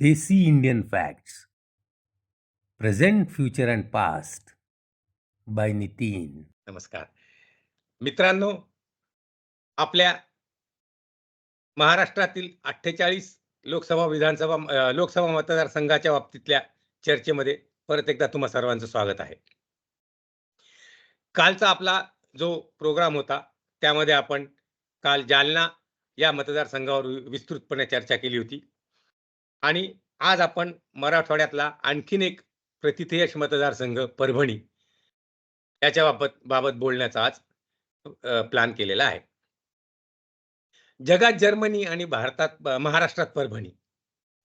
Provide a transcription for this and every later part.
Desi Indian facts present future and past by Nitin. नमस्कार मित्रांनो, आपल्या महाराष्ट्रातील 48 लोकसभा मतदारसंघाच्या बाबतीतल्या चर्चेमध्ये परत एकदा तुम्हा सर्वांचं स्वागत आहे. कालचा आपला जो प्रोग्राम होता त्यामध्ये आपण काल जालना या मतदारसंघावर विस्तृतपणे चर्चा केली होती आणि आज आपण मराठवाड्यातला आणखीन एक प्रतिथयश मतदारसंघ परभणी याच्या बाबत बोलण्याचा आज प्लॅन केलेला आहे. जगात जर्मनी आणि भारतात महाराष्ट्रात परभणी.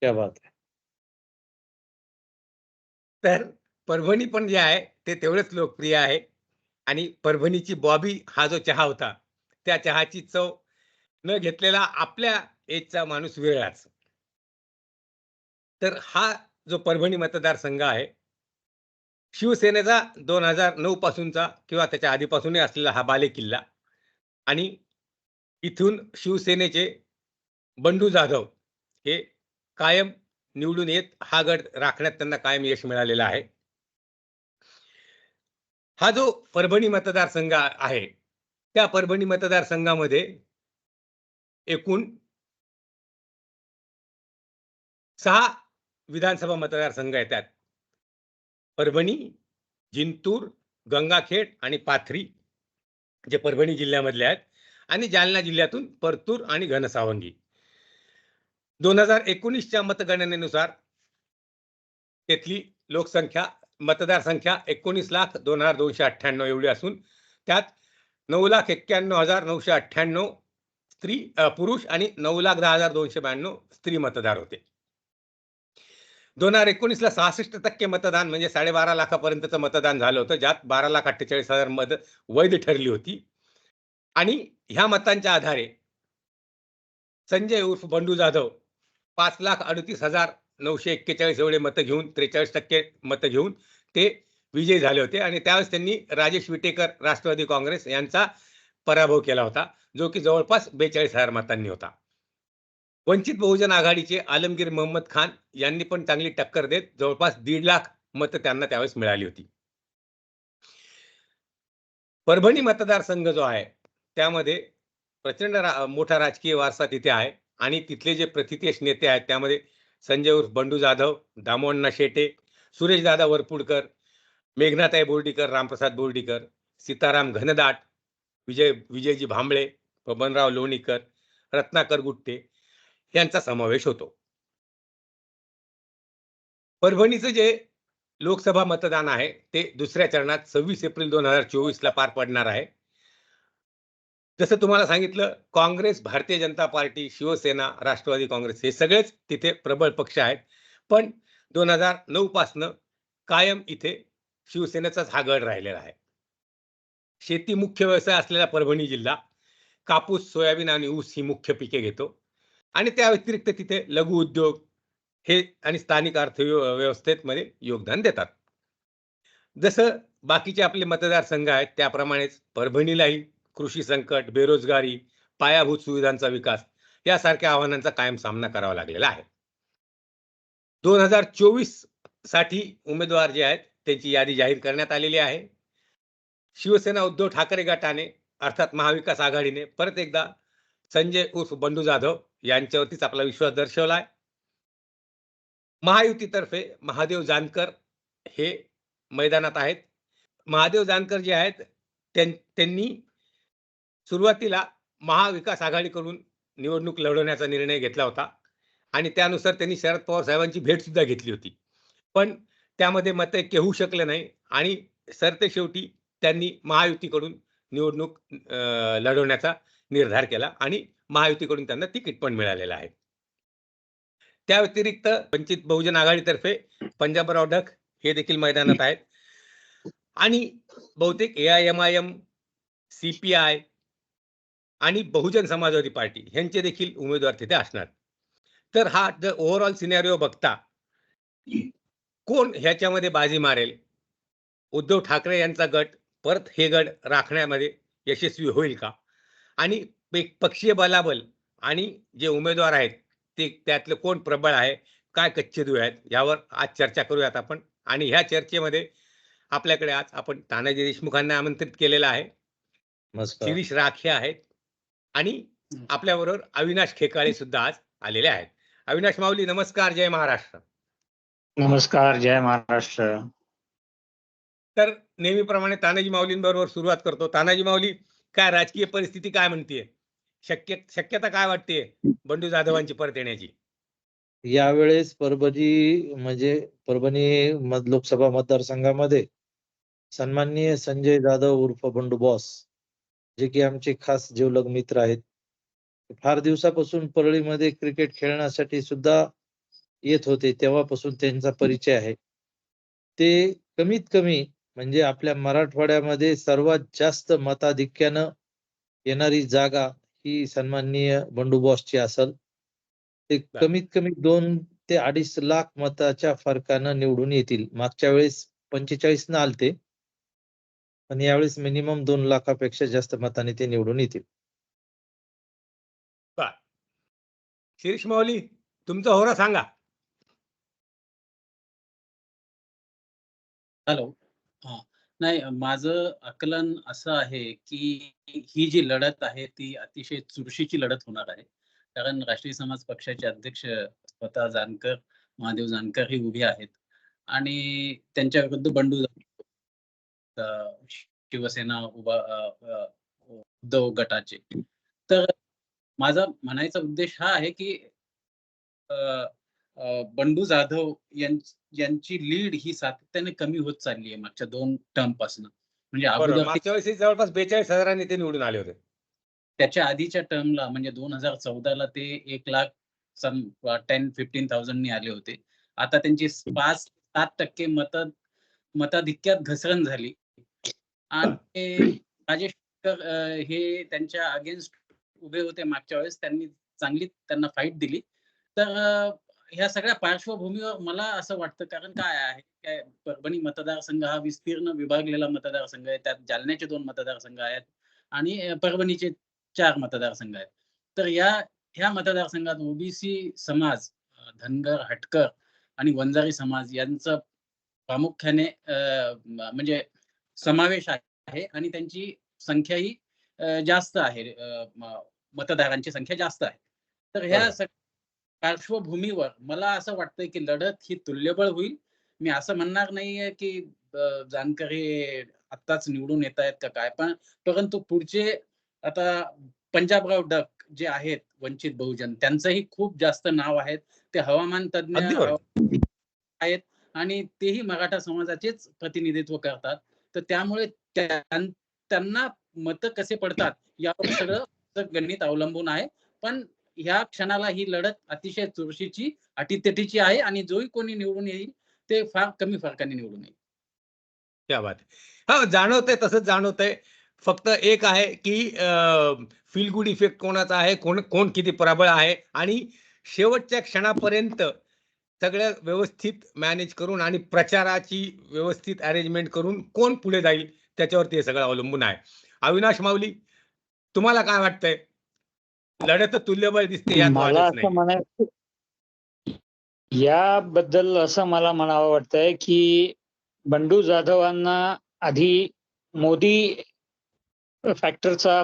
क्या बात है. तर परभणी पण जे आहे ते तेवढेच लोकप्रिय आहे आणि परभणीची बॉबी हा जो चहा होता त्या चहाची चव न घेतलेला आपल्या एजचा माणूस वेगळाच. तर हा जो परभणी मतदारसंघ आहे शिवसेनेचा 2009 पासूनचा किंवा त्याच्या आधीपासूनही असलेला हा बालेकिल्ला आणि इथून शिवसेनेचे बंडू जाधव हे कायम निवडून येत हा गड राखण्यात त्यांना कायम यश मिळालेलं आहे. हा जो परभणी मतदारसंघ आहे त्या परभणी मतदारसंघामध्ये एकूण 6 विधानसभा मतदारसंघ येतात. परभणी, जिंतूर, गंगाखेड आणि पाथरी जे परभणी जिल्ह्यामधले आहेत आणि जालना जिल्ह्यातून परतूर आणि घनसावंगी. 2019च्या मतगणनेनुसार तेथली मतदार संख्या 19,02,298 एवढी असून त्यात 9,91,998 पुरुष आणि 9,10,292 स्त्री मतदार होते. 2019ला 66% मतदान म्हणजे 12.5 लाखापर्यंतचं मतदान झालं होतं, ज्यात 12,48,000 मत वैध ठरली होती. आणि ह्या मतांच्या आधारे संजय उर्फ बंडू जाधव 5,38,941 एवढे मतं घेऊन 43% मतं घेऊन ते विजयी झाले होते आणि त्यावेळेस त्यांनी राजेश विटेकर राष्ट्रवादी काँग्रेस यांचा पराभव केला होता, जो की जवळपास 42,000 मतांनी होता. वंचित बहुजन आघाडीचे आलमगीर मोहम्मद खान यांनी पण चांगली टक्कर देत जवळपास 1.5 लाख मतं त्यांना त्यावेळेस मिळाली होती. परभणी मतदारसंघ जो आहे त्यामध्ये प्रचंड मोठा राजकीय वारसा तिथे आहे आणि तिथले जे प्रतिथयश नेते आहेत त्यामध्ये संजय उर्फ बंडू जाधव, दामोअण्णा शेटे, सुरेशदादा वरपुडकर, मेघनाताई बोर्डीकर, रामप्रसाद बोर्डीकर, सीताराम घनदाट, विजयजी भांबळे, बबनराव लोणीकर, रत्नाकर गुट्टे यांचा समावेश होतो. परभणीचं जे लोकसभा मतदान आहे ते दुसऱ्या चरणात 26 एप्रिल 2024ला पार पडणार आहे. जसं तुम्हाला सांगितलं, काँग्रेस, भारतीय जनता पार्टी, शिवसेना, राष्ट्रवादी काँग्रेस हे सगळेच तिथे प्रबळ पक्ष आहेत. पण 2009 पासनं कायम इथे शिवसेनेचाच हा गड राहिलेला आहे. शेती मुख्य व्यवसाय असलेला परभणी जिल्हा कापूस, सोयाबीन आणि ऊस ही मुख्य पिके घेतो आणि त्या व्यतिरिक्त तिथे लघु उद्योग हे आणि स्थानिक अर्थव्यवस्थेमध्ये योगदान देतात. जसं बाकीचे आपले मतदारसंघ आहेत त्याप्रमाणेच परभणीलाही कृषी संकट, बेरोजगारी, पायाभूत सुविधांचा विकास यासारख्या आव्हानांचा कायम सामना करावा लागलेला आहे. 2024 साठी उमेदवार जे आहेत त्यांची यादी जाहीर करण्यात आलेली आहे. शिवसेना उद्धव ठाकरे गटाने अर्थात महाविकास आघाडीने परत एकदा संजय उर्फ बंडू जाधव यांच्यावरतीच आपला विश्वास दर्शवला आहे. महायुतीतर्फे महादेव जानकर हे मैदानात आहेत. महादेव जानकर जे आहेत त्यांनी सुरुवातीला महाविकास आघाडीकडून निवडणूक लढवण्याचा निर्णय घेतला होता आणि त्यानुसार त्यांनी शरद पवार साहेबांची भेट सुद्धा घेतली होती. पण त्यामध्ये मतैक्य होऊ शकले नाही आणि सरतेशेवटी त्यांनी महायुतीकडून निवडणूक लढवण्याचा निर्धार केला आणि महायुतीकडून त्यांना तिकीट पण मिळालेलं आहे. त्या व्यतिरिक्त वंचित बहुजन आघाडीतर्फे पंजाबराव ढग हे देखील मैदानात आहेत आणि बहुतेक AIMIM, CPI आणि बहुजन समाजवादी पार्टी यांचे देखील उमेदवार तिथे असणार. तर हा जर ओव्हरऑल सिनेरिओ बघता कोण ह्याच्यामध्ये बाजी मारेल, उद्धव ठाकरे यांचा गट परत हे गड राखण्यामध्ये यशस्वी होईल का आणि पक्षीय बलाबल आणि जे उमेदवार आहेत ते त्यातलं कोण प्रबळ आहे, काय कच्चे दुवे आहेत यावर आज चर्चा करूयात आपण. आणि ह्या चर्चेमध्ये आपल्याकडे आज आपण तानाजी देशमुखांना आमंत्रित केलेलं आहे. नमस्कार. शिरीष राखे आहेत आणि आपल्याबरोबर अविनाश खेकाळे सुद्धा आज आलेले आहेत. अविनाश माऊली, नमस्कार. जय महाराष्ट्र. नमस्कार. जय महाराष्ट्र. तर नेहमीप्रमाणे तानाजी माऊलींबरोबर सुरुवात करतो. तानाजी माऊली, काय राजकीय परिस्थिती काय म्हणतीये? शक्यता काय वाटते बंडू जाधवांची परत येण्याची? यावेळेस परभणी लोकसभा मतदारसंघामध्ये सन्माननीय संजय जाधव उर्फ बंडू बॉस, जे की आमचे खास जिवलग मित्र आहेत, फार दिवसापासून परळीमध्ये क्रिकेट खेळण्यासाठी सुद्धा येत होते. तेव्हापासून त्यांचा परिचय आहे. ते कमीत कमी म्हणजे आपल्या मराठवाड्यामध्ये सर्वात जास्त मताधिक्यानं येणारी जागा ही सन्माननीय बंडू बॉसची असेल. ते कमीत कमी 2 ते 2.5 लाख मताच्या फरकानं निवडून येतील. मागच्या वेळेस 45 न आलते, पण यावेळेस मिनिमम 2 लाखापेक्षा जास्त मताने ते निवडून येतील. बर. शिरीष माऊली, तुमचा होरा सांगा. हॅलो. हां. नाही, माझं आकलन असं आहे, की ही जी लढत आहे ती अतिशय चुरशीची लढत होणार आहे. कारण राष्ट्रीय समाज पक्षाचे अध्यक्ष स्वतः जानकर, महादेव जानकर हे उभे आहेत आणि त्यांच्या विरुद्ध बंडू शिवसेना उद्धव गटाचे. तर माझा म्हणायचा उद्देश हा आहे, की बंडू जाधव यांची लीड ही सातत्याने कमी होत चालली आहे मागच्या 2 टर्म पासून. म्हणजे अगोदर मागच्या वेळेस जवळपास 42,000 ते निवडून आले होते. त्याच्या आधीच्या टर्मला म्हणजे 2014ला ते 1 लाख 10-15,000 आले होते. आता त्यांची 5-7% मताधिक्यात घसरण झाली. आणि राजेश हे त्यांच्या अगेन्स्ट उभे होते मागच्या वेळेस. त्यांनी चांगली त्यांना फाईट दिली. तर ह्या सगळ्या पार्श्वभूमीवर मला असं वाटतं, कारण काय आहे, काय परभणी मतदारसंघ हा विस्तीर्ण विभागलेला मतदारसंघ आहे. त्यात जालन्याचे 2 मतदारसंघ आहेत आणि परभणीचे 4 मतदारसंघ आहेत. तर ह्या मतदारसंघात ओबीसी समाज, धनगर, हटकर आणि वंजारी समाज यांचा प्रामुख्याने म्हणजे समावेश आहे आणि त्यांची संख्याही जास्त आहे. मतदारांची संख्या जास्त आहे. तर ह्या पार्श्वभूमीवर मला असं वाटतंय, की लढत ही तुल्यबळ होईल. मी असं म्हणणार नाहीये, की जानकर हे आत्ताच निवडून येत आहेत का काय, परंतु पुढचे आता पंजाबराव डक जे आहेत वंचित बहुजन, त्यांचंही खूप जास्त नाव आहे. ते हवामान तज्ञ आहेत आणि तेही मराठा समाजाचेच प्रतिनिधित्व करतात. तर त्यामुळे त्यांना मतं कसे पडतात यावर सगळं गणित अवलंबून आहे. पण ह्या क्षणाला ही लढत अतिशय चुरशीची, अटीतटीची आहे आणि जोही कोणी निवडून येईल ते फार कमी फरकाने निवडून येईल. क्या बात आहे. हा, जाणवतंय, तसंच जाणवतंय. फक्त एक आहे, की फील गुड इफेक्ट कोणाचा आहे, कोण किती प्रबळ आहे आणि शेवटच्या क्षणापर्यंत सगळं व्यवस्थित मॅनेज करून आणि प्रचाराची व्यवस्थित अरेंजमेंट करून कोण पुढे जाईल त्याच्यावरती हे सगळं अवलंबून आहे. अविनाश माऊली, तुम्हाला काय वाटतंय? लढत तुल्यबळ दिसते, यात मला वादच असं नाही. म्हणायचं, याबद्दल असं मला म्हणावं वाटतंय, की बंडू जाधवांना आधी मोदी फॅक्टरचा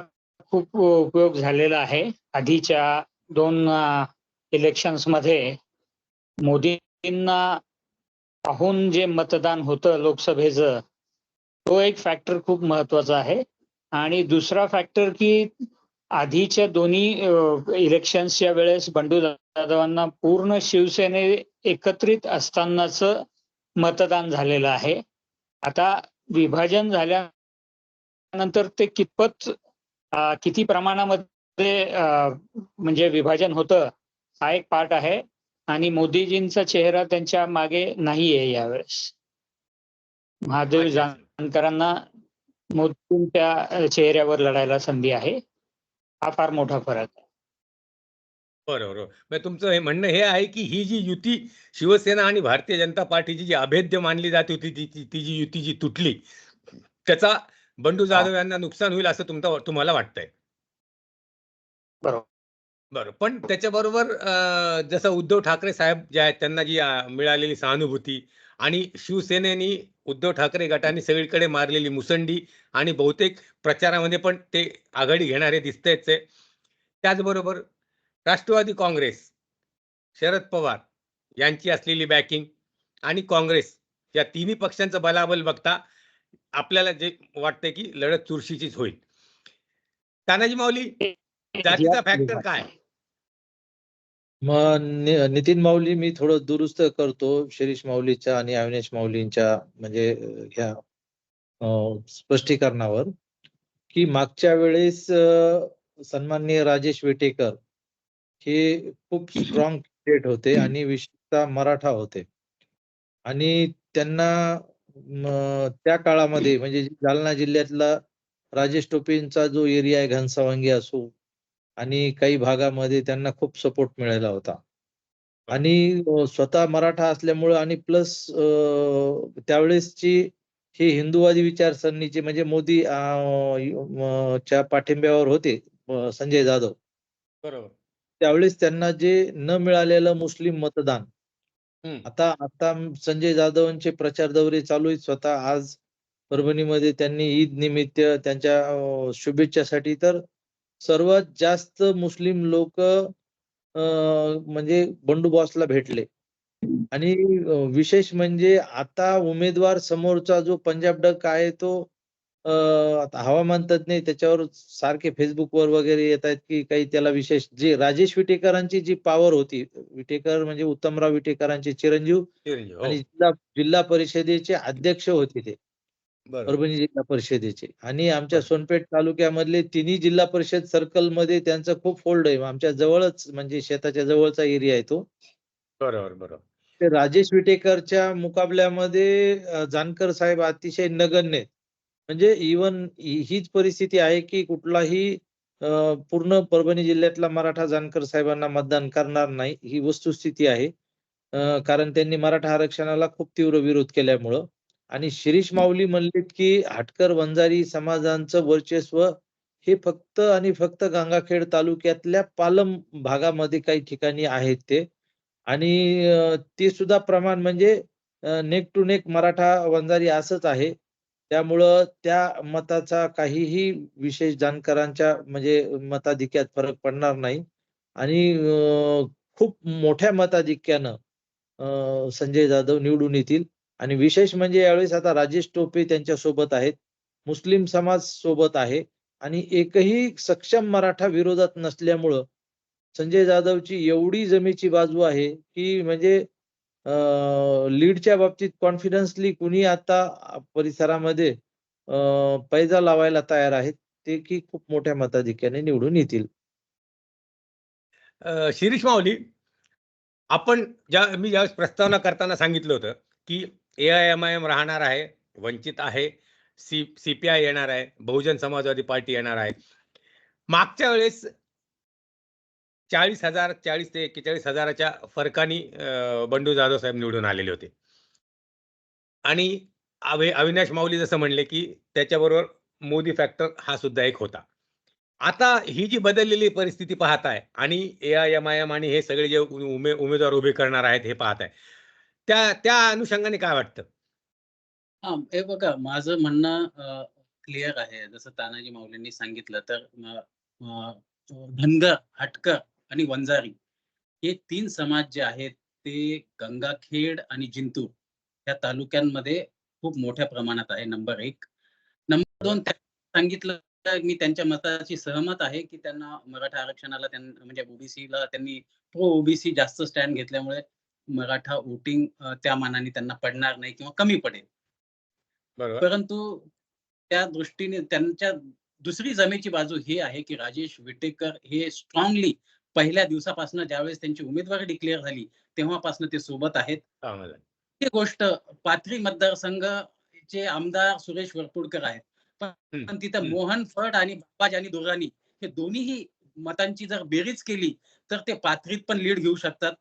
खूप उपयोग झालेला आहे. आधीच्या 2 इलेक्शन्स मध्ये मोदींना पाहून जे मतदान होतं लोकसभेचं, तो एक फॅक्टर खूप महत्वाचा आहे. आणि दुसरा फॅक्टर, की आधीच्या दोन्ही इलेक्शन्सच्या वेळेस बंडू जाधवांना पूर्ण शिवसेने एकत्रित असतानाचं मतदान झालेलं आहे. आता विभाजन झाल्यानंतर ते किती प्रमाणामध्ये म्हणजे विभाजन होतं हा एक पार्ट आहे. आणि मोदीजींचा चेहरा त्यांच्या मागे नाहीये यावेळेस. महादेव जानकरांना मोदींच्या चेहऱ्यावर लढायला संधी आहे. हा फार मोठा फरक आहे. बरोबर. म्हणजे तुमचं हे म्हणणं हे आहे, की ही जी युती शिवसेना आणि भारतीय जनता पार्टीची जी अभेद्य मानली जात होती, ती जी युती जी तुटली, त्याचा बंडू जाधव यांना नुकसान होईल असं तुम्हाला वाटतंय? बरोबर. बरं. पण त्याच्याबरोबर जसं उद्धव ठाकरे साहेब जे आहेत त्यांना जी मिळालेली सहानुभूती आणि शिवसेनेनी उद्धव ठाकरे गटाने सगळीकडे मारलेली मुसंडी आणि बहुतेक प्रचारामध्ये पण ते आघाडी घेणारे दिसतायच आहे. त्याचबरोबर राष्ट्रवादी काँग्रेस, शरद पवार यांची असलेली बॅकिंग आणि काँग्रेस या तिन्ही पक्षांचं बलाबल बघता आपल्याला जे वाटतंय की लढत चुरशीचीच होईल. तानाजी माऊली, जातीचा फॅक्टर काय? मग नितीन माऊली मी थोडं दुरुस्त करतो शिरीष माऊलीच्या आणि अविनाश माऊलींच्या म्हणजे ह्या स्पष्टीकरणावर, की मागच्या वेळेस सन्माननीय राजेश विटेकर हे खूप स्ट्रॉंग कॅन्डिडेट होते आणि विशेषतः मराठा होते. आणि त्यांना त्या काळामध्ये म्हणजे जालना जिल्ह्यातला राजेश टोपेंचा जो एरिया आहे घनसावंगी असो आणि काही भागामध्ये त्यांना खूप सपोर्ट मिळाला होता. आणि स्वतः मराठा असल्यामुळं आणि प्लस त्यावेळेसची ही हिंदूवादी विचारसरणीचे म्हणजे मोदी च्या पाठिंब्यावर होते संजय जाधव. बरोबर. त्यावेळेस त्यांना जे न मिळालेलं मुस्लिम मतदान हं. आता आता संजय जाधवांचे प्रचार दौरे चालू आहेत. स्वतः आज परभणीमध्ये त्यांनी ईद निमित्त त्यांच्या शुभेच्छासाठी तर सर्वात जास्त मुस्लिम लोक म्हणजे बंडू बॉसला भेटले. आणि विशेष म्हणजे आता उमेदवार समोरचा जो पंजाब डक आहे तो आता हवामान तज्ञ त्याच्यावर सारखे फेसबुकवर वगैरे येत आहेत, की काही त्याला विशेष जे राजेश विटेकरांची जी पॉवर होती, विटेकर म्हणजे उत्तमराव विटेकरांचे चिरंजीव चिरंजीव. हो. आणि जिल्हा जिल्हा परिषदेचे अध्यक्ष होते ते. बरोबर. परभणी जिल्हा परिषदेचे आणि आमच्या बरं. सोनपेठ तालुक्यामधले तिन्ही जिल्हा परिषद सर्कलमध्ये त्यांचं खूप होल्ड आहे. आमच्या जवळच म्हणजे शेताच्या जवळचा एरिया आहे तो. बरोबर, बरोबर. ते राजेश विटेकरच्या मुकाबल्यामध्ये जानकर साहेब अतिशय नगण्य आहेत. म्हणजे इव्हन हीच परिस्थिती आहे, की कुठलाही पूर्ण परभणी जिल्ह्यातला मराठा जानकर साहेबांना मतदान करणार नाही, ही वस्तुस्थिती आहे. कारण त्यांनी मराठा आरक्षणाला खूप तीव्र विरोध केल्यामुळं. आणि शिरीष माऊली म्हणलीत, की हटकर वंजारी समाजांचं वर्चस्व हे फक्त आणि फक्त गंगाखेड तालुक्यातल्या पालम भागामध्ये काही ठिकाणी आहेत ते. आणि ते सुद्धा प्रमाण म्हणजे neck to neck Maratha Vanjari असंच आहे. त्यामुळं त्या मताचा काहीही विशेष जाणकारांच्या म्हणजे मताधिक्यात फरक पडणार नाही. आणि खूप मोठ्या मताधिक्यानं संजय जाधव निवडून येतील. आणि विशेष म्हणजे यावेळेस आता राजेश टोपे त्यांच्या सोबत आहेत. मुस्लिम समाज सोबत आहे आणि एकही सक्षम मराठा विरोधात नसल्यामुळं संजय जाधवची एवढी जमेची बाजू आहे, की म्हणजे लीडच्या बाबतीत कॉन्फिडन्सली कुणी आता परिसरामध्ये पैजा लावायला तयार आहेत. ते की खूप मोठ्या मताधिक्याने निवडून येतील. शिरीष माऊली, मी ज्यावेळेस प्रस्तावना करताना सांगितलं होतं, की एआयएमआयएम राहणार आहे, वंचित आहे, सीपीआय येणार आहे, बहुजन समाजवादी पार्टी येणार आहे. मागच्या वेळेस 40 ते 41,000च्या फरकाने बंडू जाधव साहेब निवडून आलेले होते. आणि अविनाश माऊली जसं म्हणले, की त्याच्याबरोबर मोदी फॅक्टर हा सुद्धा एक होता. आता ही जी बदललेली परिस्थिती पाहताय आणि एआयएमआयएम आणि हे सगळे जे उमेदवार उभे करणार आहेत हे पाहताय. त्या त्या अनुषंगाने काय वाटतं? हां, हे बघा माझं म्हणणं क्लिअर आहे. जसं तानाजी माऊलींनी सांगितलं तर धनगर, हटकर आणि वंजारी हे 3 समाज जे आहेत ते गंगाखेड आणि जिंतूर या तालुक्यांमध्ये खूप मोठ्या प्रमाणात आहे नंबर 1. नंबर 2 सांगितलं मी त्यांच्या मताची सहमत आहे, की त्यांना मराठा आरक्षणाला म्हणजे ओबीसीला त्यांनी प्रो ओबीसी जास्त स्टँड घेतल्यामुळे मराठा वोटिंग त्या मानाने त्यांना पडणार नाही किंवा कमी पडेल. बरोबर. परंतु त्या दृष्टीने त्यांच्या दुसरी जमेची बाजू ही आहे, की राजेश विटेकर हे स्ट्रॉंगली पहिल्या दिवसापासून ज्यावेळेस त्यांची उमेदवारी डिक्लेअर झाली, तेव्हापासून ते सोबत आहेत. चांगलं आहे. ही गोष्ट पाथरी मतदारसंघाचे आमदार सुरेश वरपुडकर आहेत. हं, पण तिथं हं. मोहन फड आणि बाबाजानी दुर्राणी हे दोन्हीही मतांची जर बेरीज केली, तर ते पाथरीत पण लीड घेऊ शकतात.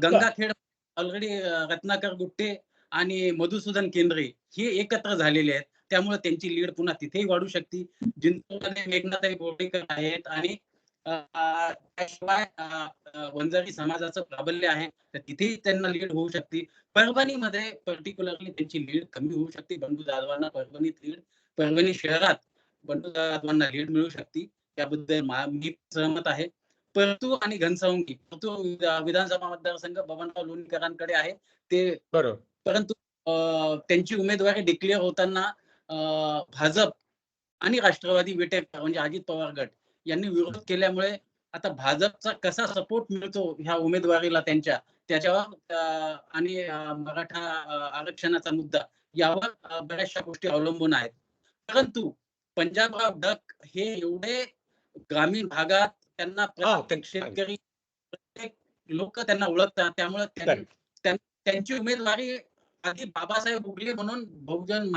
गंगाखेड ऑलरेडी रत्नाकर गुट्टे आणि मधुसूदन केंद्रे हे एकत्र झालेले आहेत. त्यामुळे त्यांची लीड पुन्हा तिथेही वाढू शकते. जिंतूरमध्ये मेघनाताई बोर्डीकर आहेत आणि त्याशिवाय वंजारी समाजाचं प्राबल्य आहे तर तिथेही त्यांना लीड होऊ शकते. परभणीमध्ये पर्टिक्युलरली त्यांची लीड कमी होऊ शकते. बंडू जाधवांना परभणीत लीड, परभणी शहरात बंडू जाधवांना लीड मिळू शकते. त्याबद्दल मी सहमत आहे. परतू आणि घनसावंगी, परतू विधानसभा मतदारसंघ बबनराव लोणीकरांकडे आहे. ते बरोबर. परंतु त्यांची उमेदवारी डिक्लेअर होताना भाजप आणि राष्ट्रवादी विटेकर म्हणजे अजित पवार गट यांनी विरोध केल्यामुळे आता भाजपचा कसा सपोर्ट मिळतो ह्या उमेदवारीला त्याच्यावर आणि मराठा आरक्षणाचा मुद्दा यावर बऱ्याचशा गोष्टी अवलंबून आहेत. परंतु पंजाबराव डक हे एवढे ग्रामीण भागात त्यांना प्रत्येक शेतकरी प्रत्येक लोक त्यांना ओळखतात. त्यामुळे त्यांची उमेदवारी आधी बाबासाहेब उगले म्हणून बहुजन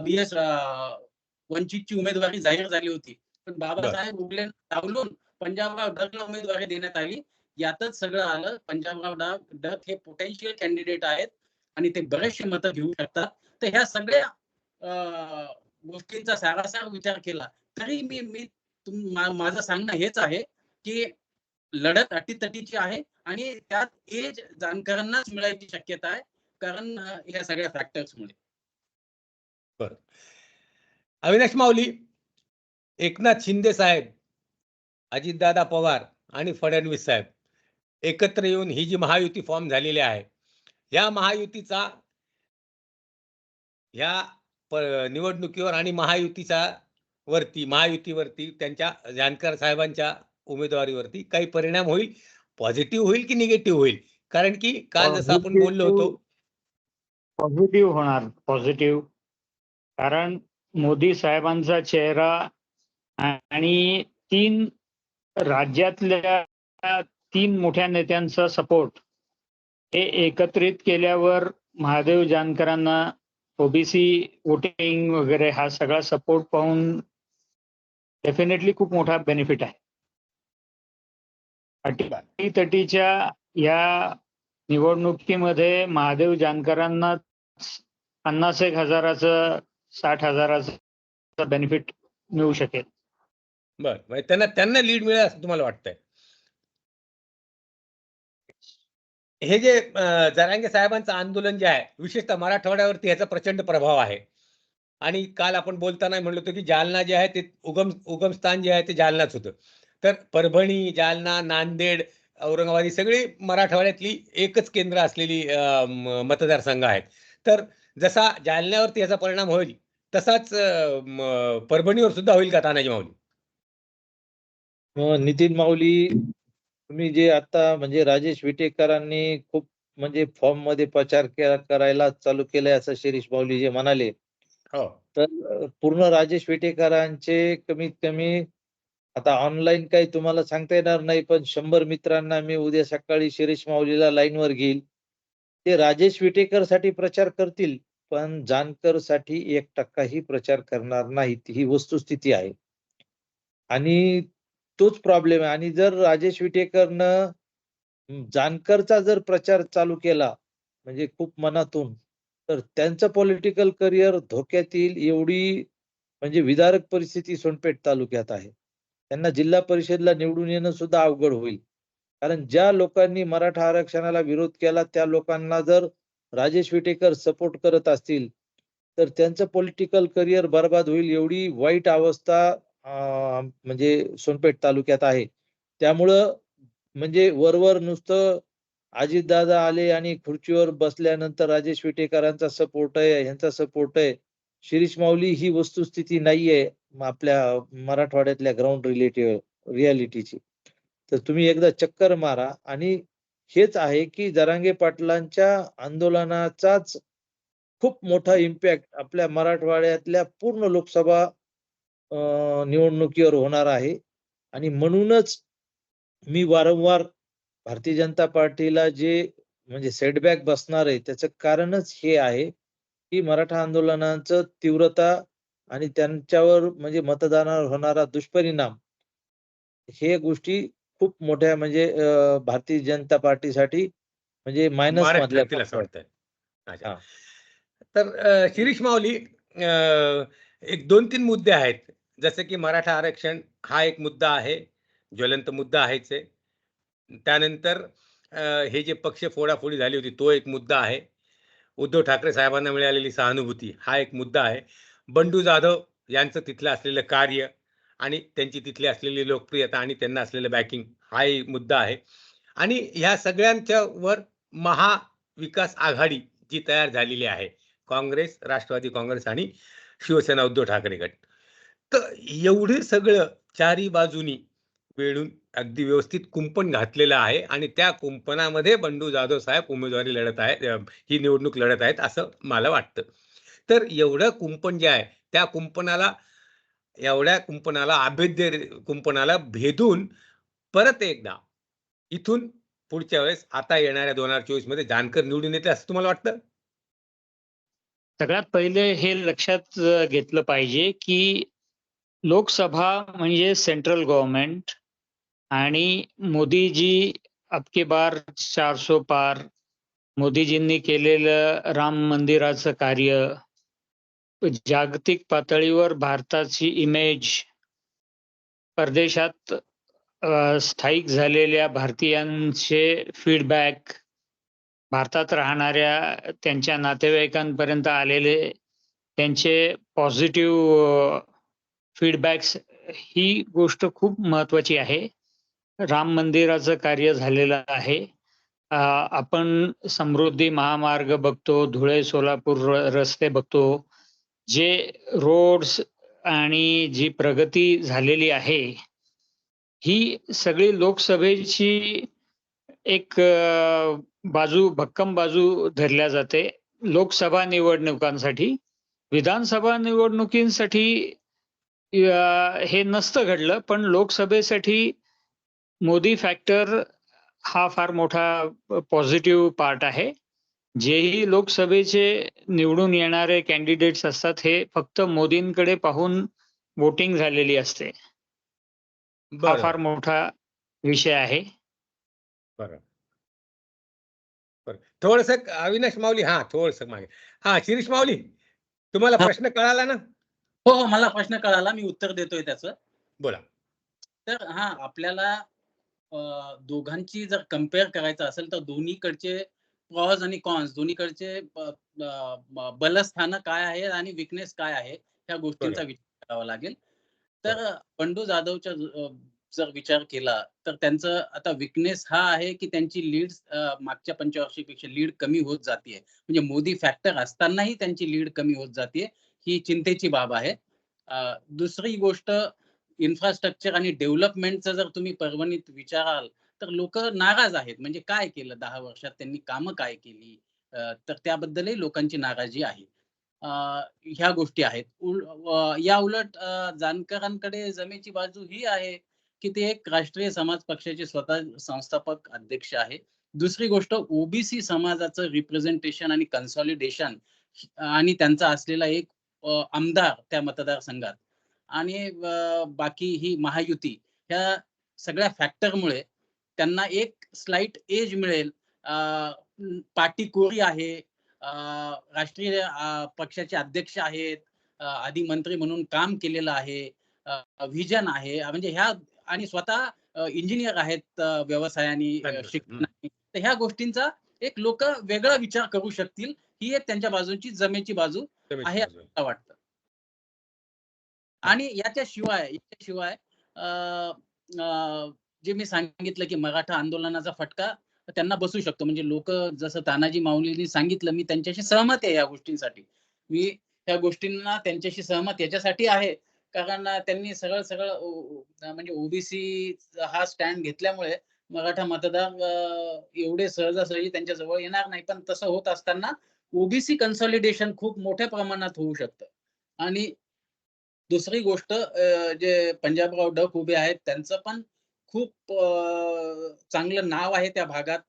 BS वंचितची उमेदवारी जाहीर झाली होती. पण बाबासाहेब उगले डावलून पंजाबराव डकला उमेदवारी देण्यात आली. यातच सगळं आलं. पंजाबराव डक हे पोटेन्शियल कॅन्डिडेट आहेत आणि ते बरेचसे मतं घेऊ शकतात. तर ह्या सगळ्या गोष्टींचा सारासार विचार केला तरी मी माझं सांगणं हेच आहे की लढत अटीतटीची आहे आणि त्यात एज जाणकारांनाच मिळायची शक्यता आहे कारण या सगळ्या फॅक्टर्समुळे. बरं. अविनाश माऊली, एकनाथ शिंदे साहेब, अजितदादा पवार आणि फडणवीस साहेब एकत्र येऊन ही जी महायुती फॉर्म झालेली आहे, या महायुतीचा या निवडणुकीवर आणि महायुतीवरती त्यांच्या जानकर साहेबांच्या उमेदवारीवरती काही परिणाम होईल? पॉझिटिव्ह होईल की निगेटिव्ह होईल? कारण की काल जसं आपण बोललो होतो, पॉझिटिव्ह होणार, पॉझिटिव्ह. कारण मोदी साहेबांचा चेहरा आणि 3 राज्यातल्या 3 मोठ्या नेत्यांचा सपोर्ट हे एकत्रित केल्यावर महादेव जानकरांना ओबीसी वोटिंग वगैरे हा सगळा सपोर्ट पाहून डेफिनेटली खूप मोठा बेनिफिट आहे. अटीतटीच्या या निवडणुकीमध्ये महादेव जानकरांना 50,000 हजाराचं 60,000चं बेनिफिट मिळू शकेल. बरं, त्यांना लीड मिळेल असं तुम्हाला वाटतंय? हे जे जरांगे साहेबांचं आंदोलन जे आहे, विशेषतः मराठवाड्यावरती याचा प्रचंड प्रभाव आहे. आणि काल आपण बोलताना म्हणलो होतो की जालना जे आहे ते उगमस्थान जे आहे ते जालनाच होतं. तर परभणी, जालना, नांदेड, औरंगाबाद ही सगळी मराठवाड्यातली एकच केंद्र असलेली मतदारसंघ आहेत. तर जसा जालन्यावरती याचा परिणाम होईल तसाच परभणीवर सुद्धा होईल का तानाजी माऊली? नितीन माऊली, तुम्ही जे आता म्हणजे राजेश विटेकरांनी खूप म्हणजे फॉर्म मध्ये प्रचार करायला चालू केलाय असं शिरीष माऊली जे म्हणाले, हो. तर पूर्ण राजेश विटेकरांचे कमीत कमी आता ऑनलाईन काही तुम्हाला सांगता येणार नाही, पण 100 मित्रांना मी उद्या सकाळी शिरीष माऊलीला लाईनवर घेईल. ते राजेश विटेकर साठी प्रचार करतील, पण जानकर साठी 1% प्रचार करणार नाहीत. ही वस्तुस्थिती आहे आणि तोच प्रॉब्लेम आहे. आणि जर राजेश विटेकरनं जानकरचा जर प्रचार चालू केला म्हणजे खूप मनातून, तर त्यांचं पॉलिटिकल करिअर धोक्यात येईल एवढी म्हणजे विदारक परिस्थिती सोनपेठ तालुक्यात आहे. त्यांना जिल्हा परिषदला निवडून येणं सुद्धा अवघड होईल. कारण ज्या लोकांनी मराठा आरक्षणाला विरोध केला त्या लोकांना जर राजेश विटेकर सपोर्ट करत असतील तर त्यांचं पॉलिटिकल करिअर बर्बाद होईल एवढी वाईट अवस्था म्हणजे सोनपेठ तालुक्यात आहे. त्यामुळं म्हणजे वरवर नुसतं अजितदादा आले आणि खुर्चीवर बसल्यानंतर राजेश विटेकरांचा सपोर्ट आहे, ह्यांचा सपोर्ट आहे. शिरीष माऊली, ही वस्तुस्थिती नाहीये आपल्या मराठवाड्यातल्या ग्राउंड रियालिटीची. तर तुम्ही एकदा चक्कर मारा आणि हेच आहे की जरांगे पाटलांच्या आंदोलनाचाच खूप मोठा इम्पॅक्ट आपल्या मराठवाड्यातल्या पूर्ण लोकसभा निवडणुकीवर होणार आहे. आणि म्हणूनच मी वारंवार भारतीय जनता पार्टीला जे म्हणजे सेटबॅक बसणार आहे त्याचं कारणच हे आहे की मराठा आंदोलनाचं तीव्रता आणि त्यांच्यावर म्हणजे मतदानावर होणारा दुष्परिणाम हे गोष्टी खूप मोठ्या म्हणजे भारतीय जनता पार्टीसाठी म्हणजे मायनस मधल्या ठरतील असं वाटतंय. अच्छा. हा. तर शिरीष माऊली, एक 2-3 मुद्दे आहेत. जसं की मराठा आरक्षण हा एक मुद्दा आहे. ज्वलंत मुद्दा आहेच आहे. त्यानंतर हे जे पक्ष फोडाफोडी झाली होती तो एक मुद्दा आहे. उद्धव ठाकरे साहेबांना मिळालेली सहानुभूती हा एक मुद्दा आहे. बंडू जाधव यांचं तिथलं असलेलं कार्य आणि त्यांची तिथली असलेली लोकप्रियता आणि त्यांना असलेलं बॅकिंग हा एक मुद्दा आहे. आणि ह्या सगळ्यांच्या वर महाविकास आघाडी जी तयार झालेली आहे, काँग्रेस, राष्ट्रवादी काँग्रेस आणि शिवसेना उद्धव ठाकरे गट. तर एवढे सगळं चारी बाजूनी वेळून अगदी व्यवस्थित कुंपण घातलेलं आहे आणि त्या कुंपणामध्ये बंडू जाधव साहेब उमेदवारी लढत आहेत, ही निवडणूक लढत आहेत असं मला वाटतं. तर एवढं कुंपण जे आहे त्या कुंपणाला एवढ्या कुंपणाला अभेद्य कुंपणाला भेदून परत एकदा इथून पुढच्या वेळेस आता येणाऱ्या 2024 मध्ये जानकर निवडून येते असं तुम्हाला वाटतं? सगळ्यात पहिले हे लक्षात घेतलं पाहिजे की लोकसभा म्हणजे सेंट्रल गव्हर्नमेंट आणि मोदीजी अब की बार 400 पार, मोदीजींनी केलेलं राम मंदिराचं कार्य, जागतिक पातळीवर भारताची इमेज, परदेशात स्थायिक झालेल्या भारतीयांचे फीडबॅक, भारतात राहणाऱ्या त्यांच्या नातेवाईकांपर्यंत आलेले त्यांचे पॉझिटिव्ह फीडबॅक्स, ही गोष्ट खूप महत्वाची आहे. राम मंदिराचं कार्य झालेलं आहे. आपण समृद्धी महामार्ग बघतो, धुळे सोलापूर रस्ते बघतो, जे रोड्स आणि जी प्रगती झालेली आहे ही सगळी लोकसभेची एक बाजू, भक्कम बाजू धरल्या जाते लोकसभा निवडणुकांसाठी. विधानसभा निवडणुकींसाठी हे नसतं घडलं, पण लोकसभेसाठी मोदी फॅक्टर हा फार मोठा पॉझिटिव्ह पार्ट आहे. जेही लोकसभेचे निवडून येणारे कॅन्डिडेट्स असतात हे फक्त मोदींकडे पाहून वोटिंग झालेली असते. हा फार बरं, मोठा विषय आहे. बरं. बरं. थोडंसं अविनाश माऊली थोडंसं मागे. शिरीष माऊली, तुम्हाला हा. प्रश्न कळाला ना? हो, हो. मला प्रश्न कळाला. मी उत्तर देतोय त्याचं. बोला. तर आपल्याला दोघांची जर कंपेअर करायचं असेल तर दोन्हीकडचे प्रॉज आणि कॉन्स, दोन्हीकडचे बलस्थानं काय आहे आणि विकनेस काय आहे ह्या गोष्टींचा बरोबर. विचार करावा लागेल. बरं. तर बंडू जाधवच्या जर विचार केला तर त्यांचं आता विकनेस हा आहे की त्यांची लीड मागच्या पंचवार्षिकपेक्षा लीड कमी होत जाते. म्हणजे मोदी फॅक्टर असतानाही त्यांची लीड कमी होत जाते, ही चिंतेची बाब आहे. दुसरी गोष्ट, इन्फ्रास्ट्रक्चर आणि डेव्हलपमेंटचं जर तुम्ही परभणीत विचाराल तर लोक नाराज आहेत. म्हणजे काय केलं 10 वर्षात, त्यांनी कामं काय केली, तर त्याबद्दलही लोकांची नाराजी आहे. ह्या गोष्टी आहेत. या उलट जानकरांकडे जमेची बाजू ही आहे की ते एक राष्ट्रीय समाज पक्षाचे स्वतः संस्थापक अध्यक्ष आहे. दुसरी गोष्ट, ओबीसी समाजाचं रिप्रेझेंटेशन आणि कन्सॉलिडेशन आणि त्यांचा असलेला एक आमदार त्या मतदारसंघात आणि बाकी ही महायुती, ह्या सगळ्या फॅक्टरमुळे त्यांना एक स्लाइट एज मिळेल. पाटी कोरी आहे, राष्ट्रीय पक्षाचे अध्यक्ष आहेत, आधी मंत्री म्हणून काम केलेलं आहे, व्हिजन आहे, म्हणजे ह्या आणि स्वतः इंजिनियर आहेत व्यवसायाने, शिक्षणाने. तर ह्या गोष्टींचा एक लोक वेगळा विचार करू शकतील. ही एक त्यांच्या बाजूची जमेची बाजू आहे असं मला वाटतं. आणि याच्याशिवाय जे मी सांगितलं की मराठा आंदोलनाचा फटका त्यांना बसू शकतो. म्हणजे लोक, जसं तानाजी माऊलींनी सांगितलं, मी त्यांच्याशी सहमत आहे या गोष्टींसाठी. मी या गोष्टींना त्यांच्याशी सहमत याच्यासाठी आहे कारण त्यांनी सगळं म्हणजे ओबीसी हा स्टँड घेतल्यामुळे मराठा मतदार एवढे सहजासहजी त्यांच्या जवळ येणार नाही. पण तसं होत असताना ओबीसी कन्सॉलिडेशन खूप मोठ्या प्रमाणात होऊ शकतं. आणि दुसरी गोष्ट, जे पंजाबराव डक उभे आहेत त्यांचं पण खूप चांगलं नाव आहे त्या भागात,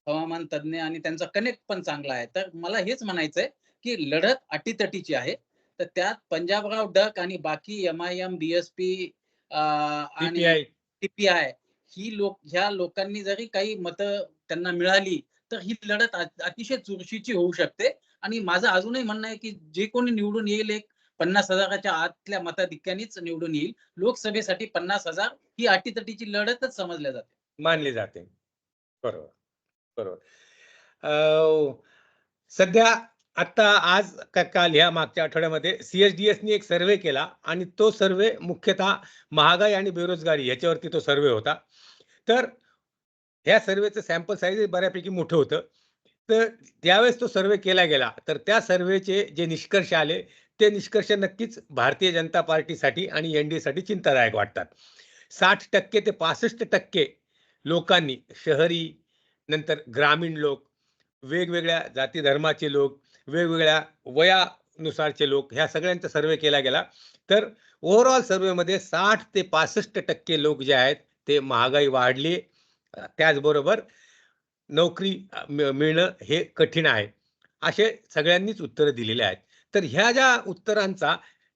हवामान तज्ञ, आणि त्यांचा कनेक्ट पण चांगला आहे. तर मला हेच म्हणायचंय की लढत अटीतटीची आहे. तर त्यात पंजाबराव डक आणि बाकी एमआयएम, बीएसपी आणि टीपीआय ह्या लोकांनी जरी काही मतं त्यांना मिळाली तर ही लढत अतिशय चुरशीची होऊ शकते. आणि माझं अजूनही म्हणणं आहे की जे कोणी निवडून येईल एक 50,000च्या आतल्या मताधिक्यानेच निवडून येईल. लोकसभेसाठी 50,000 ही अटीतटीची लढतच समजल्या जाते. मानली जाते. बरोबर, बरोबर. सध्या आता आज का काल ह्या मागच्या आठवड्यामध्ये CSDSनी एक सर्व्हे केला आणि तो सर्व्हे मुख्यतः महागाई आणि बेरोजगारी याच्यावरती तो सर्व्हे होता. तर ह्या सर्व्हेचं सॅम्पल साइज बऱ्यापैकी मोठं होतं. तर ज्यावेळेस तो सर्व्हे केला गेला, तर त्या सर्व्हेचे जे निष्कर्ष आले, ते निष्कर्ष नक्कीच भारतीय जनता पार्टीसाठी आणि NDAसाठी चिंतादायक वाटतात. 60% ते 65% लोकांनी शहरी, नंतर ग्रामीण लोक, वेगवेगळ्या जाती धर्माचे लोक, वेगवेगळ्या वयानुसारचे लोक, ह्या सगळ्यांचा सर्व्हे केला गेला. तर ओव्हरऑल सर्व्हेमध्ये 60 ते 65% लोक जे आहेत, ते महागाई वाढली, त्याचबरोबर नोकरी मिळणं हे कठीण आहे. असे सगळ्यांनीच उत्तरं दिलेली आहेत. तर ह्या ज्या उत्तरांचा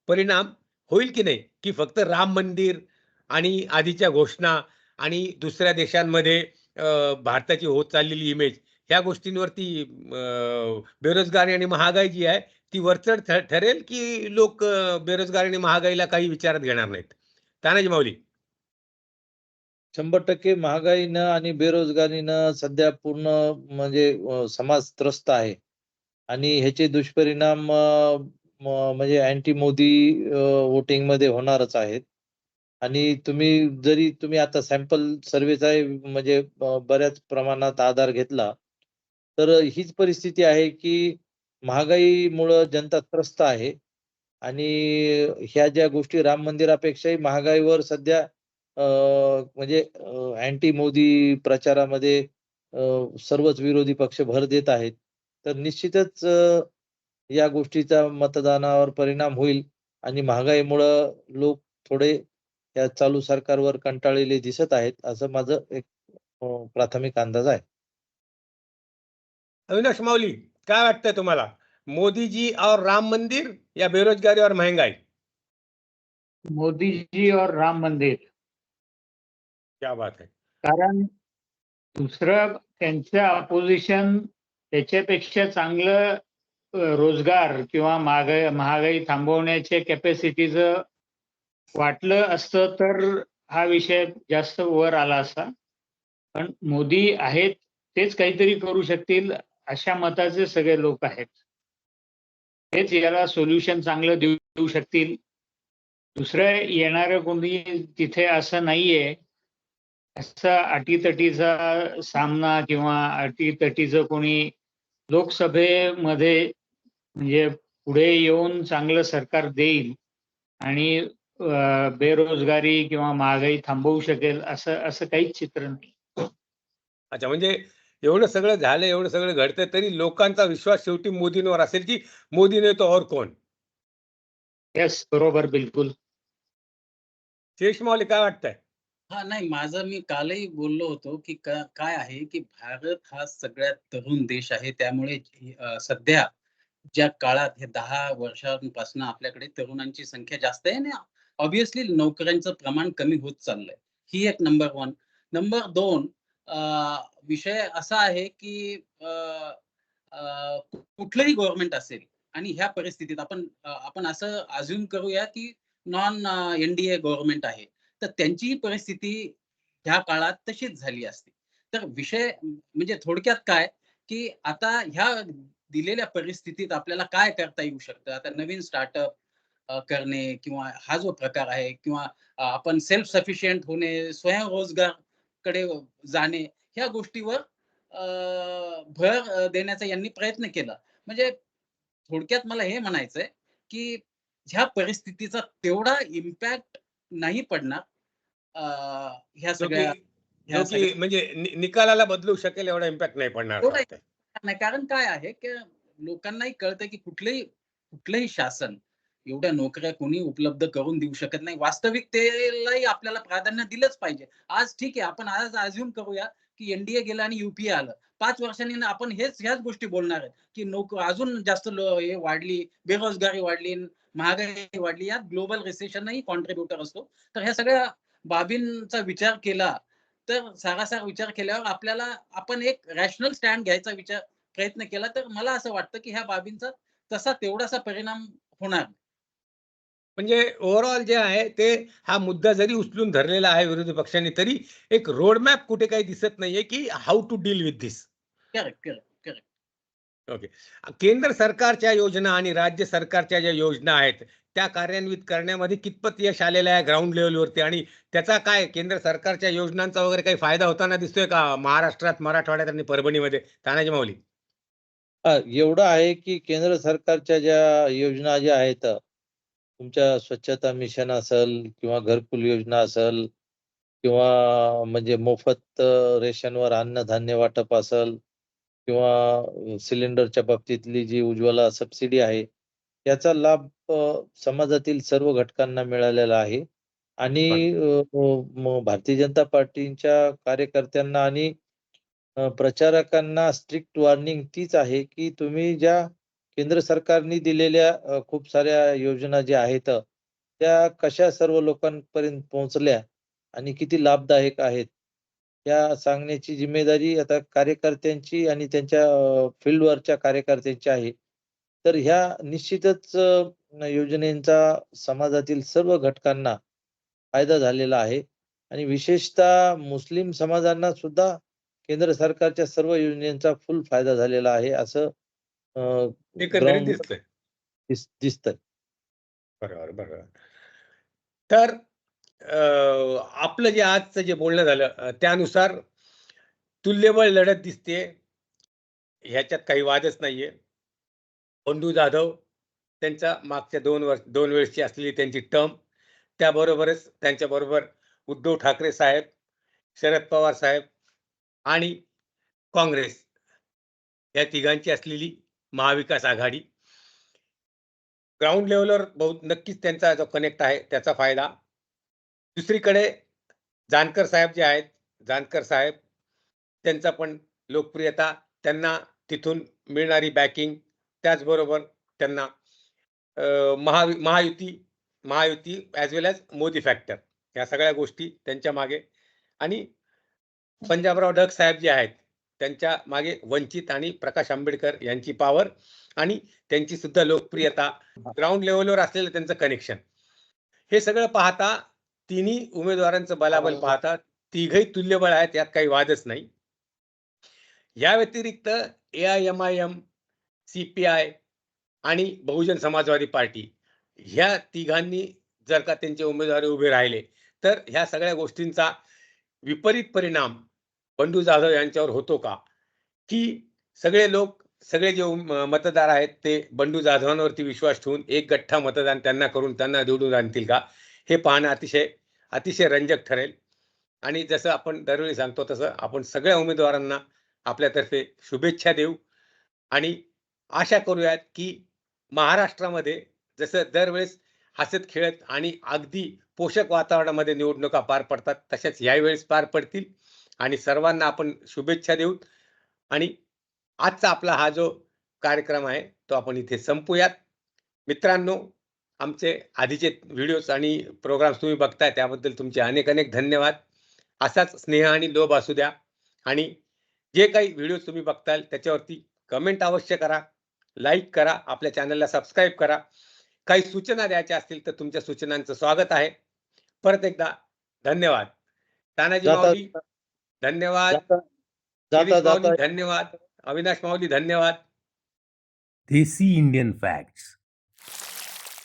परिणाम होईल की नाही, की फक्त राम मंदिर आणि आधीच्या घोषणा आणि दुसऱ्या देशांमध्ये भारताची होत चाललेली इमेज, ह्या गोष्टींवरती बेरोजगारी आणि महागाई जी आहे, ती वरचढ ठरेल, की लोक बेरोजगारी आणि महागाईला काही विचारात घेणार नाहीत? तानाजी माऊली. 100% महागाईनं आणि बेरोजगारीनं सध्या पूर्ण म्हणजे समाज त्रस्त आहे आणि ह्याचे दुष्परिणाम म्हणजे अँटी मोदी वोटिंगमध्ये होणारच आहेत. आणि जरी तुम्ही आता सॅम्पल सर्व्हेचा म्हणजे बऱ्याच प्रमाणात आधार घेतला, तर हीच परिस्थिती आहे की महागाईमुळं जनता त्रस्त आहे आणि ह्या ज्या गोष्टी राम मंदिरापेक्षाही महागाईवर सध्या म्हणजे अँटी मोदी प्रचारामध्ये सर्वच विरोधी पक्ष भर देत आहेत. तर निश्चितच या गोष्टीचा मतदानावर परिणाम होईल आणि महागाईमुळं लोक थोडे या चालू सरकारवर कंटाळलेले दिसत आहेत, असं माझं एक प्राथमिक अंदाज आहे. अविनाश माऊली, काय वाटतंय तुम्हाला? मोदी जी और राम मंदिर या बेरोजगारी और महंगाई? मोदी जी और राम मंदिर. क्या बात है! कारण दुसरं त्यांचं अपोजिशन त्याच्यापेक्षा चांगलं रोजगार किंवा महागाई थांबवण्याच्या कॅपॅसिटीचं वाटलं असतं तर हा विषय जास्त वर आला असता. पण मोदी आहेत तेच काहीतरी करू शकतील अशा मताचे सगळे लोक आहेत. तेच याला सोल्युशन चांगलं देऊ शकतील. दुसरं येणारं कोणी तिथे असं नाहीये. असा अटीतटीचा सामना किंवा अटीतटीचं कोणी लोकसभेमध्ये म्हणजे पुढे येऊन चांगलं सरकार देईल आणि बेरोजगारी किंवा महागाई थांबवू शकेल असं असं काहीच चित्र नाही. अच्छा, म्हणजे एवढं सगळं झालं, एवढं सगळं घडतंय, तरी लोकांचा विश्वास शेवटी मोदींवर असेल, की मोदी नाही तो और कौन? येस, बरोबर, बिलकुल. शेष माऊली, काय वाटतंय? नाही, मी कालही बोललो होतो, की काय आहे, की भारत हा सगळ्यात तरुण देश आहे. त्यामुळे सध्या ज्या काळात हे 10 वर्षांपासून आपल्याकडे तरुणांची संख्या जास्त आहे आणि ऑब्व्हियसली नोकऱ्यांचं प्रमाण कमी होत चाललंय. ही एक नंबर 1. नंबर 2, विषय असा आहे, की कुठलंही गव्हर्नमेंट असेल आणि ह्या परिस्थितीत आपण असं अझ्युम करूया, की नॉन NDA गव्हर्नमेंट आहे. तर त्यांचीही परिस्थिती ह्या काळात तशीच झाली असती. तर विषय म्हणजे थोडक्यात काय, की आता ह्या दिलेल्या परिस्थितीत आपल्याला काय करता येऊ शकतं? आता नवीन स्टार्टअप करणे किंवा हा जो प्रकार आहे किंवा आपण सेल्फ सफिशियंट होणे, स्वयंरोजगारकडे जाणे, ह्या गोष्टीवर भर देण्याचा यांनी प्रयत्न केला. म्हणजे थोडक्यात मला हे म्हणायचंय, की ह्या परिस्थितीचा तेवढा इम्पॅक्ट नाही पडणार अ, ह्या जो की सगळ्या जो ह्या की सगळ्या म्हणजे निकालाला बदलू शकेल एवढा इम्पॅक्ट नाही पडणार असं एवढा वाटतंय. impact नाही. कारण काय आहे, की लोकांनाही कळतं, की कुठलंही शासन एवढ्या नोकऱ्या कोणी उपलब्ध करून देऊ शकत नाही. वास्तविकतेलाही आपल्याला प्राधान्य दिलंच पाहिजे. आज ठीक आहे, आपण आज अझ्युम करूया, की NDA गेलं आणि UPA आलं. 5 वर्षांनी ना आपण ह्याच गोष्टी बोलणार आहेत, की अजून जास्त हे वाढली, बेरोजगारी वाढली, महागाई वाढली. यात ग्लोबल रिसेशनही कॉन्ट्रिब्युटर असतो. तर ह्या सगळ्या बाबींचा विचार केला, तर सारासार विचार केल्यावर आपण एक रॅशनल स्टँड घ्यायचा प्रयत्न केला, तर मला असं वाटतं, की ह्या बाबींचा तेवढासा परिणाम होणार नाही. म्हणजे ओव्हरऑल जे आहे ते हा मुद्दा जरी उचलून धरलेला आहे विरोधी पक्षांनी, तरी एक रोड मॅप कुठे काही दिसत नाहीये की how to deal with this. Correct correct correct. Okay. केंद्र सरकारच्या योजना आणि राज्य सरकारच्या ज्या योजना आहेत त्या कार्यान्वित करण्यामध्ये कितपत यश आलेलं आहे ग्राउंड लेवलवरती, आणि त्याचा काय केंद्र सरकारच्या योजनांचा वगैरे काही फायदा होताना दिसतोय का महाराष्ट्रात, मराठवाड्यात आणि परभणीमध्ये? तानाजी माऊली. एवढं आहे की केंद्र सरकारच्या ज्या योजना ज्या आहेत, तुमच्या स्वच्छता मिशन असेल किंवा घरकुल योजना असेल किंवा म्हणजे मोफत रेशनवर अन्नधान्य वाटप असेल किंवा सिलेंडरच्या बाबतीतली जी उज्ज्वला सबसिडी आहे, याचा लाभ समाजातील सर्व घटकांना मिळालेला आहे. आणि भारतीय जनता पार्टीच्या कार्यकर्त्यांना आणि प्रचारकांना स्ट्रिक्ट वॉर्निंग तीच आहे, की तुम्ही ज्या केंद्र सरकारने दिलेल्या खूप साऱ्या योजना ज्या आहेत, त्या कशा सर्व लोकांपर्यंत पोहोचल्या आणि किती लाभदायक आहेत, या सांगण्याची जिम्मेदारी आता कार्यकर्त्यांची आणि त्यांच्या फील्डवरच्या कार्यकर्त्यांची आहे. तर ह्या निश्चितच योजनेचा समाजातील सर्व घटकांना फायदा झालेला आहे आणि विशेषतः मुस्लिम समाजांना सुद्धा केंद्र सरकारच्या सर्व योजनांचा फुल फायदा झालेला आहे, असं एकंदरीत ग्राउंड दिसतंय. दिसतंय. बरोबर, बरोबर. तर आपलं जे आजचं जे बोलणं झालं त्यानुसार तुल्यबळ लढत दिसते, ह्याच्यात काही वादच नाहीये. बंडू जाधव त्यांच्या मागच्या 2 वेळेसची असलेली त्यांची टर्म, त्याबरोबरच त्यांच्याबरोबर उद्धव ठाकरे साहेब, शरद पवार साहेब आणि काँग्रेस या तिघांची असलेली महाविकास आघाडी. ग्राउंड लेव्हलवर नक्कीच त्यांचा जो कनेक्ट आहे त्याचा फायदा. दुसरीकडे जानकर साहेब जे आहेत, जानकर साहेब त्यांचा पण लोकप्रियता, त्यांना तिथून मिळणारी बॅकिंग, त्याचबरोबर त्यांना महायुती ॲज वेल ॲज मोदी फॅक्टर, या सगळ्या गोष्टी त्यांच्या मागे. आणि पंजाबराव ढग साहेब जे आहेत त्यांच्या मागे वंचित आणि प्रकाश आंबेडकर यांची पॉवर आणि त्यांची सुद्धा लोकप्रियता, ग्राउंड लेव्हलवर असलेलं त्यांचं कनेक्शन, हे सगळं पाहता, तिन्ही उमेदवारांचं बलाबल पाहता तिघही तुल्यबळ आहेत, यात काही वादच नाही. या व्यतिरिक्त AIMIM, CPI आणि बहुजन समाजवादी पार्टी ह्या तिघांनी जर का त्यांचे उमेदवारी उभे राहिले, तर ह्या सगळ्या गोष्टींचा विपरीत परिणाम बंडू जाधव यांच्यावर होतो का? की सगळे जे मतदार आहेत ते बंडू जाधवांवरती विश्वास ठेवून एक गठ्ठा मतदान त्यांना करून त्यांना निवडून आणतील का? हे पाहणं अतिशय रंजक ठरेल. आणि जसं आपण दरवेळी सांगतो तसं आपण सगळ्या उमेदवारांना आपल्यातर्फे शुभेच्छा देऊ आणि आशा करूयात की महाराष्ट्रामध्ये जसं दरवेळेस हसत खेळत आणि अगदी पोषक वातावरणामध्ये निवडणुका पार पडतात, तशाच यावेळेस पार पडतील. आणि सर्वांना आपण शुभेच्छा देऊ आणि आजचा आपला हा जो कार्यक्रम आहे तो आपण इथे संपूयात. मित्रांनो, आमचे आधीचे व्हिडिओज आणि प्रोग्राम्स तुम्ही बघताय त्याबद्दल तुमचे अनेक धन्यवाद. असाच स्नेह आणि लोभ असू द्या आणि जे काही व्हिडिओज तुम्ही बघताल त्याच्यावरती कमेंट अवश्य करा, लाईक करा, आपल्या चॅनलला सबस्क्राईब करा. काही सूचना द्यायच्या असतील तर तुमच्या सूचनांचं स्वागत आहे. परत एकदा धन्यवाद. तानाजी जाता माऊली धन्यवाद. जाता गिरीश जाता माऊली धन्यवाद. अविनाश माऊली धन्यवाद. Desi Indian Facts.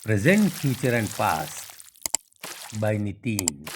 Present, Future and Past by Nitin.